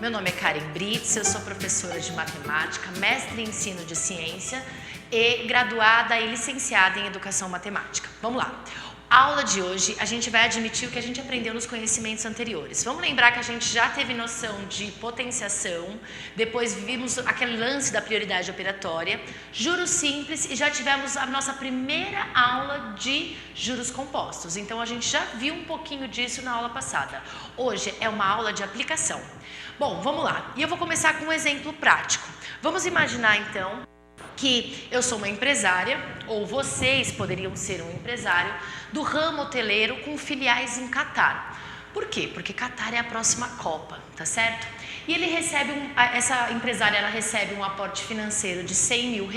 Meu nome é Karen Brits, eu sou professora de matemática, mestre em ensino de ciência e graduada e licenciada em educação matemática. Vamos lá. A aula de hoje a gente vai admitir o que a gente aprendeu nos conhecimentos anteriores. Vamos lembrar que a gente já teve noção de potenciação, depois vimos aquele lance da prioridade operatória, juros simples e já tivemos a nossa primeira aula de juros compostos. Então a gente já viu um pouquinho disso na aula passada. Hoje é uma aula de aplicação. Bom, vamos lá. E eu vou começar com um exemplo prático. Vamos imaginar então que eu sou uma empresária, ou vocês poderiam ser um empresário, do ramo hoteleiro com filiais em Catar. Por quê? Porque Catar é a próxima Copa, tá certo? E ele recebe essa empresária ela recebe um aporte financeiro de R$100 mil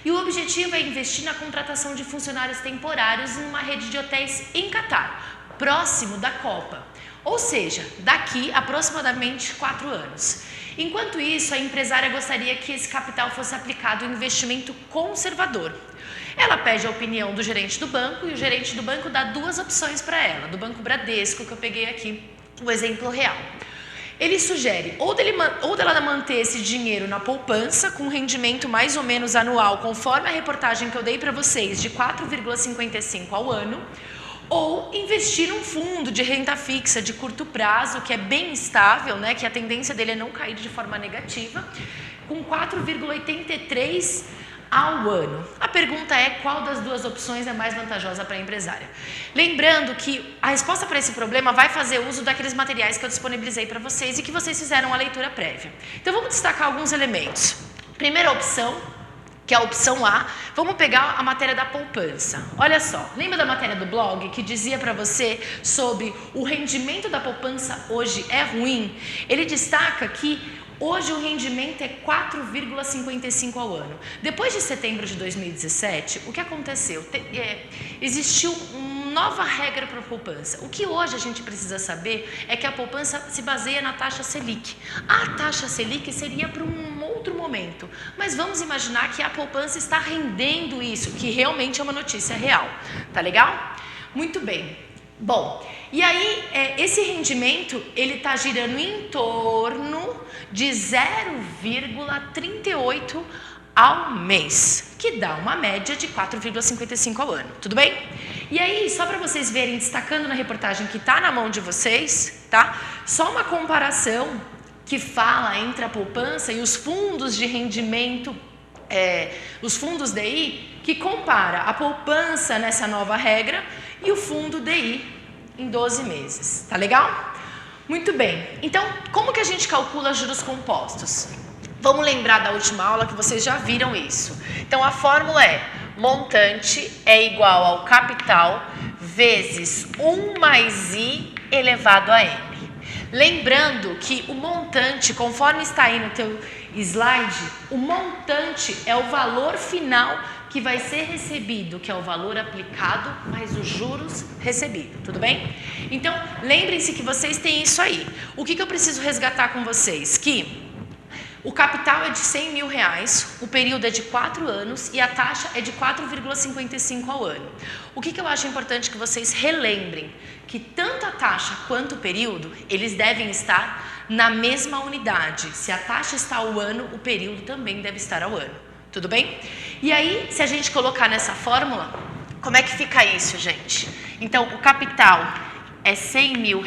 e o objetivo é investir na contratação de funcionários temporários em uma rede de hotéis em Catar, próximo da Copa. Ou seja, daqui aproximadamente 4 anos. Enquanto isso, a empresária gostaria que esse capital fosse aplicado em investimento conservador. Ela pede a opinião do gerente do banco e o gerente do banco dá 2 opções para ela, do Banco Bradesco, que eu peguei aqui o exemplo real. Ele sugere ou dela manter esse dinheiro na poupança, com rendimento mais ou menos anual, conforme a reportagem que eu dei para vocês, de 4,55 ao ano, ou investir num fundo de renda fixa de curto prazo, que é bem estável, né, que a tendência dele é não cair de forma negativa, com 4,83 ao ano. A pergunta é qual das 2 opções é mais vantajosa para a empresária. Lembrando que a resposta para esse problema vai fazer uso daqueles materiais que eu disponibilizei para vocês e que vocês fizeram a leitura prévia. Então vamos destacar alguns elementos. Primeira opção, que é a opção A, vamos pegar a matéria da poupança. Olha só, lembra da matéria do blog que dizia para você sobre o rendimento da poupança hoje é ruim? Ele destaca que hoje o rendimento é 4,55 ao ano. Depois de setembro de 2017, o que aconteceu? Existiu uma nova regra para a poupança. O que hoje a gente precisa saber é que a poupança se baseia na taxa Selic. A taxa Selic seria para um outro momento, mas vamos imaginar que a poupança está rendendo isso, que realmente é uma notícia real. Tá legal? Muito bem. Bom, e aí esse rendimento ele está girando em torno de 0,38 ao mês, que dá uma média de 4,55 ao ano, tudo bem? E aí, só para vocês verem, destacando na reportagem que está na mão de vocês, tá? Só uma comparação que fala entre a poupança e os fundos de rendimento, os fundos DI, que compara a poupança nessa nova regra e o fundo DI em 12 meses, tá legal? Muito bem, então como que a gente calcula juros compostos? Vamos lembrar da última aula que vocês já viram isso. Então a fórmula é montante é igual ao capital vezes 1 mais I elevado a M. Lembrando que o montante, conforme está aí no teu slide, o montante é o valor final que vai ser recebido, que é o valor aplicado, mais os juros recebidos, tudo bem? Então, lembrem-se que vocês têm isso aí. O que eu preciso resgatar com vocês? Que o capital é de R$100 mil, o período é de 4 anos e a taxa é de 4,55 ao ano. O que eu acho importante que vocês relembrem? Que tanto a taxa quanto o período, eles devem estar na mesma unidade. Se a taxa está ao ano, o período também deve estar ao ano. Tudo bem? E aí, se a gente colocar nessa fórmula, como é que fica isso, gente? Então, o capital é R$100 mil,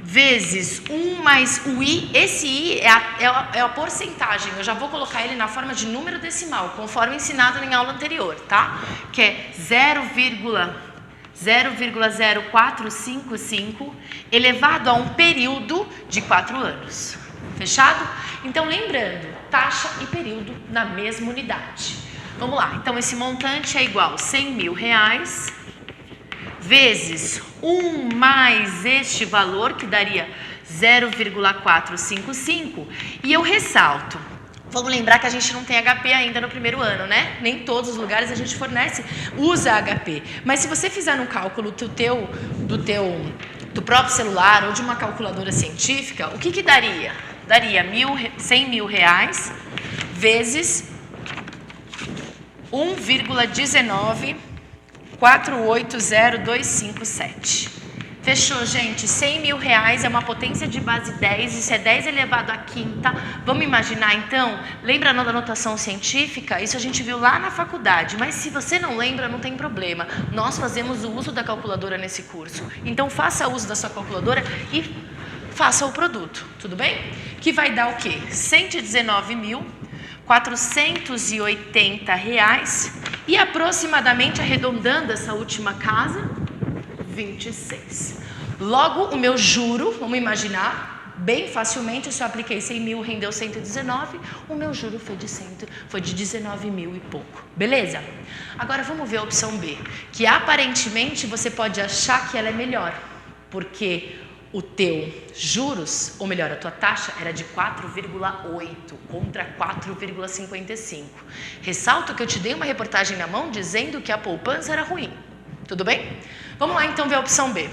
vezes 1 mais o I, esse I é a porcentagem, eu já vou colocar ele na forma de número decimal, conforme ensinado em aula anterior, tá? Que é 0,0455 elevado a um período de 4 anos. Fechado? Então, lembrando, taxa e período na mesma unidade. Vamos lá, então esse montante é igual a R$100 mil vezes 1 mais este valor, que daria 0,455, e eu ressalto. Vamos lembrar que a gente não tem HP ainda no primeiro ano, né? Nem em todos os lugares a gente usa HP. Mas se você fizer no cálculo do próprio celular ou de uma calculadora científica, o que daria? Daria R$100 mil vezes 1,19 480257. Fechou, gente. 100 mil reais é uma potência de base 10, isso é 10 elevado à quinta. Vamos imaginar, então, lembra da notação científica? Isso a gente viu lá na faculdade, mas se você não lembra, não tem problema. Nós fazemos o uso da calculadora nesse curso. Então, faça uso da sua calculadora e faça o produto, tudo bem? Que vai dar o quê? R$ 119.480 e aproximadamente, arredondando essa última casa, 26. Logo, o meu juro, vamos imaginar, bem facilmente, se eu apliquei 100 mil, rendeu 119, o meu juro foi de 19 mil e pouco. Beleza? Agora vamos ver a opção B, que aparentemente você pode achar que ela é melhor, porque o teu juros, ou melhor, a tua taxa era de 4,8 contra 4,55. Ressalto que eu te dei uma reportagem na mão dizendo que a poupança era ruim. Tudo bem? Vamos lá então ver a opção B.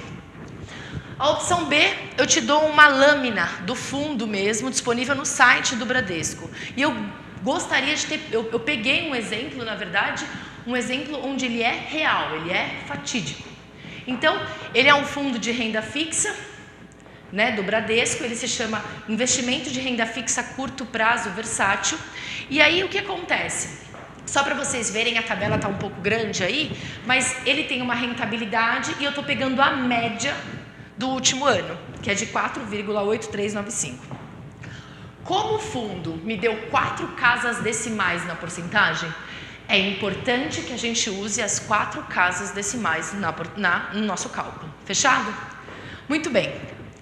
A opção B, eu te dou uma lâmina do fundo mesmo, disponível no site do Bradesco. E eu gostaria de ter, eu peguei um exemplo, na verdade, um exemplo onde ele é real, ele é fatídico. Então, ele é um fundo de renda fixa, né, do Bradesco, ele se chama Investimento de Renda Fixa Curto Prazo Versátil. E aí o que acontece? Só para vocês verem, a tabela está um pouco grande aí, mas ele tem uma rentabilidade e eu estou pegando a média do último ano, que é de 4,8395. Como o fundo me deu 4 casas decimais na porcentagem, é importante que a gente use as 4 casas decimais no nosso cálculo. Fechado? Muito bem.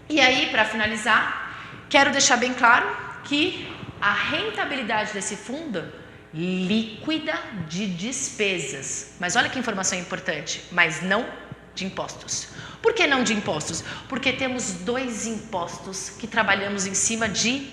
E aí, para finalizar, quero deixar bem claro que a rentabilidade desse fundo líquida de despesas. Mas olha que informação importante, mas não de impostos. Por que não de impostos? Porque temos 2 impostos que trabalhamos em cima de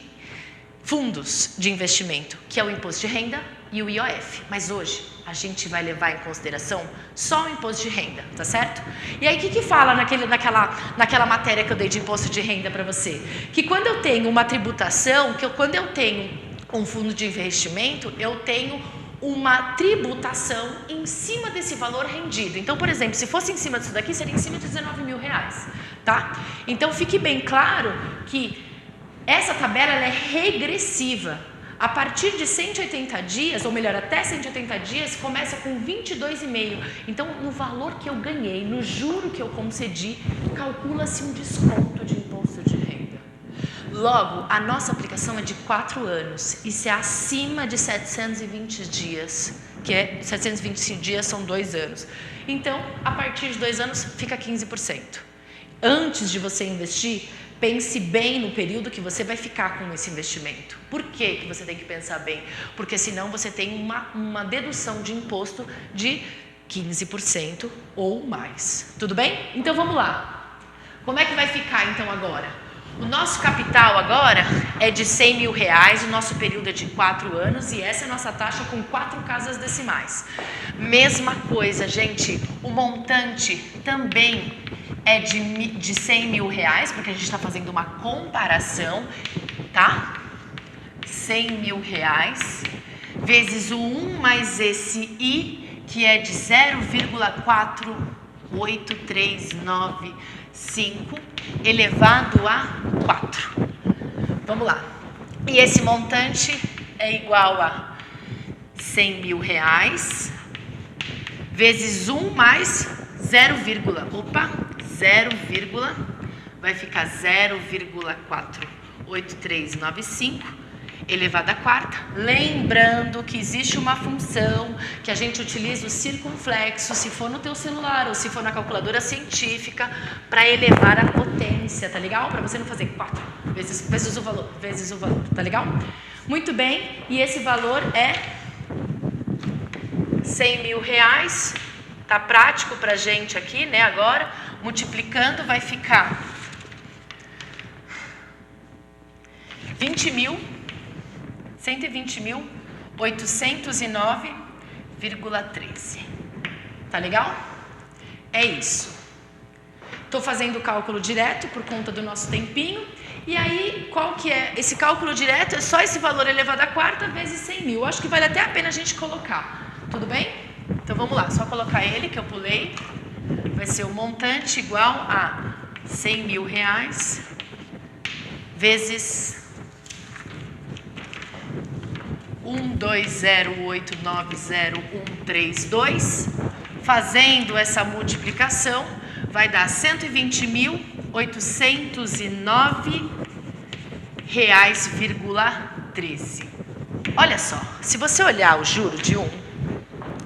fundos de investimento, que é o imposto de renda e o IOF. Mas hoje a gente vai levar em consideração só o imposto de renda, tá certo? E aí o que fala naquela matéria que eu dei de imposto de renda para você? Que quando eu tenho uma tributação, quando eu tenho um fundo de investimento, eu tenho uma tributação em cima desse valor rendido. Então, por exemplo, se fosse em cima disso daqui, seria em cima de 19 mil reais, tá? Então, fique bem claro que essa tabela ela é regressiva. A partir de 180 dias, ou melhor, até 180 dias, começa com 22,5. Então, no valor que eu ganhei, no juro que eu concedi, calcula-se um desconto de imposto de renda. Logo, a nossa aplicação é de 4 anos, isso é acima de 720 dias, que é 725 dias são 2 anos. Então, a partir de 2 anos, fica 15%. Antes de você investir, pense bem no período que você vai ficar com esse investimento. Por que você tem que pensar bem? Porque senão você tem uma dedução de imposto de 15% ou mais. Tudo bem? Então, vamos lá. Como é que vai ficar então agora? O nosso capital agora é de 100 mil reais, o nosso período é de 4 anos e essa é a nossa taxa com 4 casas decimais. Mesma coisa, gente, o montante também é de 100 mil reais, porque a gente está fazendo uma comparação, tá? 100 mil reais, vezes o 1 mais esse I, que é de 0,48395 elevado a 4. Vamos lá. E esse montante é igual a 100 mil reais vezes 1 mais 0, vai ficar 0,48395 elevado à quarta. Lembrando que existe uma função que a gente utiliza o circunflexo, se for no teu celular ou se for na calculadora científica, para elevar a potência, tá legal? Para você não fazer 4 vezes o valor, tá legal? Muito bem, e esse valor é 100 mil reais, tá prático pra gente aqui, né? Agora, multiplicando vai ficar 120.809,13. Tá legal? É isso. Estou fazendo o cálculo direto por conta do nosso tempinho. E aí, qual que é? Esse cálculo direto é só esse valor elevado à quarta vezes 100 mil. Acho que vale até a pena a gente colocar. Tudo bem? Então vamos lá, só colocar ele que eu pulei. vai ser o montante igual a R$100.000 vezes 120890132. Fazendo essa multiplicação, vai dar R$120.809,13. Olha só, se você olhar o juro de um,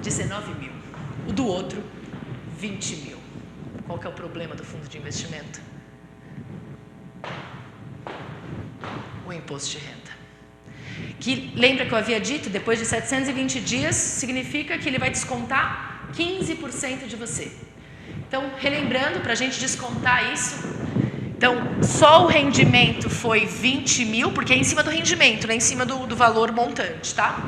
19 mil, o do outro, 20 mil. Qual que é o problema do fundo de investimento? O imposto de renda. Que, lembra que eu havia dito, depois de 720 dias, significa que ele vai descontar 15% de você. Então, relembrando, para a gente descontar isso, então, só o rendimento foi 20 mil, porque é em cima do rendimento, né? Em cima do valor montante, tá?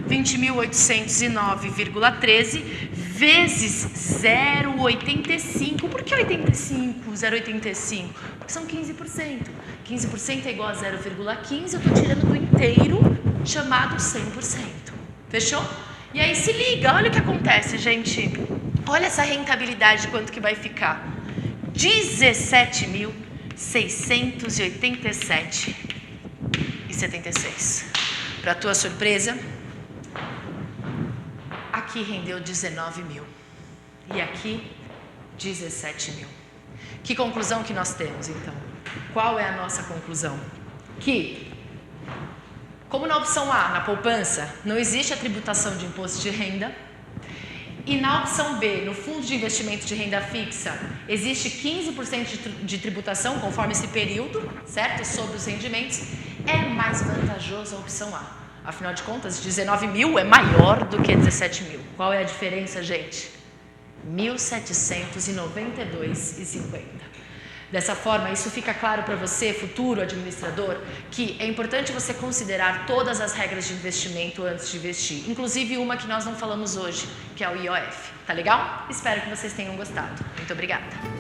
20.809,13 vezes 0,85. Por que 85, 0,85? Porque são 15%. 15% é igual a 0,15, eu estou tirando do inteiro, chamado 100%. Fechou? E aí se liga, olha o que acontece, gente. Olha essa rentabilidade, quanto que vai ficar. 17.687,76. Para tua surpresa, aqui rendeu 19 mil e aqui 17 mil. Que conclusão que nós temos, então? Qual é a nossa conclusão? Que, como na opção A, na poupança, não existe a tributação de imposto de renda, e na opção B, no fundo de investimento de renda fixa, existe 15% de tributação, conforme esse período, certo? Sobre os rendimentos, é mais vantajoso a opção A. Afinal de contas, 19 mil é maior do que 17 mil. Qual é a diferença, gente? R$ 1.792,50. Dessa forma, isso fica claro para você, futuro administrador, que é importante você considerar todas as regras de investimento antes de investir, inclusive uma que nós não falamos hoje, que é o IOF. Tá legal? Espero que vocês tenham gostado. Muito obrigada!